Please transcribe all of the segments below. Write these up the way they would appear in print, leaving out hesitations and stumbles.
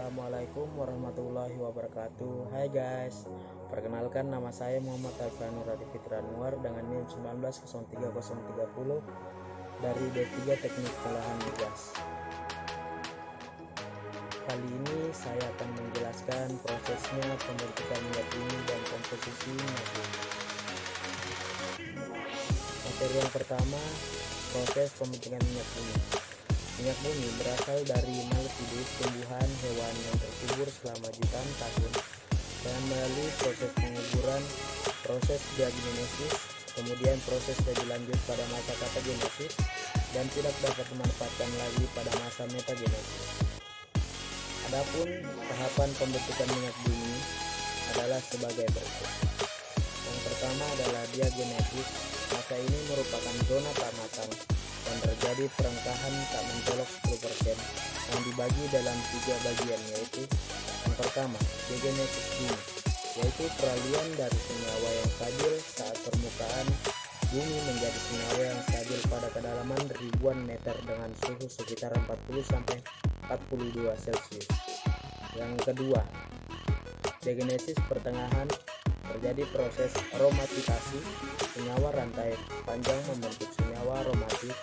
Assalamualaikum warahmatullahi wabarakatuh. Hai guys, perkenalkan nama saya Muhammad Alfanur Radhi Fitranwar dengan NIM 1903030 dari D3 Teknik Olahan Migas. Kali ini saya akan menjelaskan prosesnya pembentukan minyak bumi dan komposisi minyak bumi. Materi yang pertama, proses pembentukan minyak bumi. Minyak bumi berasal dari makhluk hidup, tumbuhan, hewan yang terkubur selama jutaan tahun dan melalui proses penguburan, proses diagenesis, kemudian proses lebih lanjut pada masa katagenesis dan tidak dapat dimanfaatkan lagi pada masa metagenesis. Adapun tahapan pembentukan minyak bumi adalah sebagai berikut. Yang pertama adalah diagenesis. Masa ini merupakan zona tak matang dan terjadi perengkahan tak mencolok 10% yang dibagi dalam 3 bagian, yaitu yang pertama diagenesis bumi, yaitu peralihan dari senyawa yang stabil saat permukaan bumi menjadi senyawa yang stabil pada kedalaman ribuan meter dengan suhu sekitar 40-42 Celcius. Yang kedua, diagenesis pertengahan, terjadi proses aromatisasi senyawa rantai panjang membentuk senyawa aromatik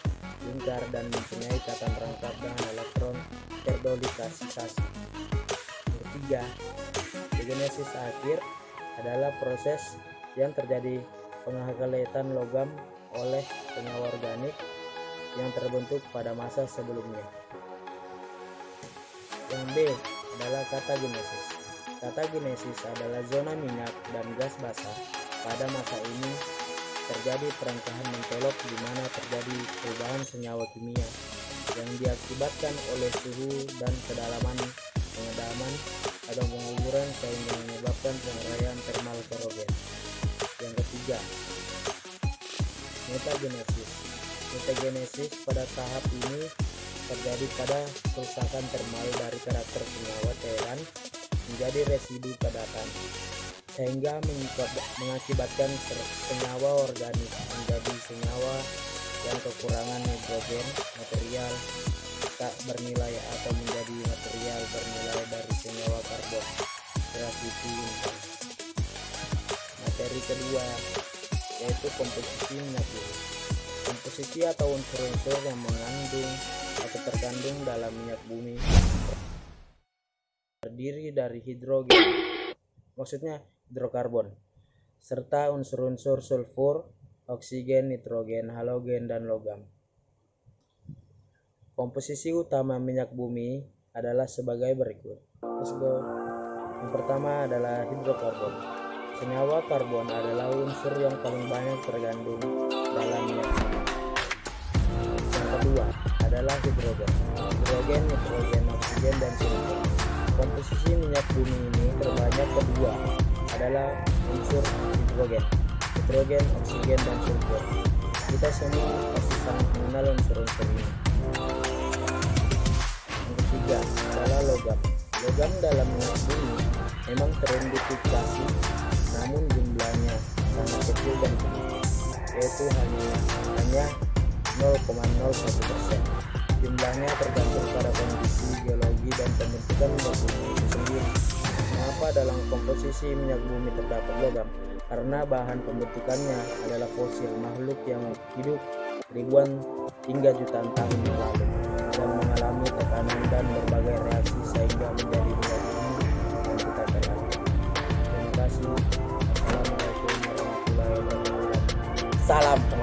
lingkar dan mempunyai ikatan rangkap dengan elektron terdolikasisasi. Ketiga, diagenesis akhir adalah proses yang terjadi penghakilan logam oleh senyawa organik yang terbentuk pada masa sebelumnya. Yang B adalah katagenesis. Katagenesis adalah zona minyak dan gas basah. Pada masa ini terjadi perengkahan mencolok di mana terjadi perubahan senyawa kimia yang diakibatkan oleh suhu dan kedalaman pengedaman atau penguburan sehingga menyebabkan penguraian termal kerogen. Yang ketiga, metagenesis. Metagenesis pada tahap ini terjadi pada kerusakan termal dari karakter senyawa cairan menjadi residu padatan sehingga mengakibatkan senyawa organik menjadi senyawa yang kekurangan nitrogen, material tak bernilai atau menjadi material bernilai dari senyawa karbon, gravity impact. Materi kedua yaitu komposisi minyak bumi. Komposisi atau unsur-unsur yang mengandung atau terkandung dalam minyak bumi terdiri dari hidrogen, maksudnya hidrokarbon, serta unsur-unsur sulfur, oksigen, nitrogen, halogen, dan logam. Komposisi utama minyak bumi adalah sebagai berikut. Let's go. Yang pertama adalah hidrokarbon. Senyawa karbon adalah unsur yang paling banyak terkandung dalam minyak bumi. Yang kedua adalah hidrogen. Hidrogen, nitrogen, oksigen, dan sulfur. Komposisi minyak bumi ini terbanyak kedua adalah unsur hidrogen, oksigen, dan sulfur. Kita semua pasti sangat mengenal unsur-unsur ini. Yang ketiga adalah logam. Logam dalam minyak bumi memang teridentifikasi, namun jumlahnya sangat kecil dan sedikit, yaitu hanya 0,01%. Jumlahnya tergantung pada kondisi geologi dan pembentukan minyak bumi itu sendiri. Mengapa dalam komposisi minyak bumi terdapat logam? Karena bahan pembentukannya adalah fosil, makhluk yang hidup ribuan hingga jutaan tahun yang lalu dan mengalami tekanan dan berbagai reaksi sehingga menjadi minyak bumi yang kita kenal. Terima kasih. Assalamualaikum warahmatullahi wabarakatuh. Salam.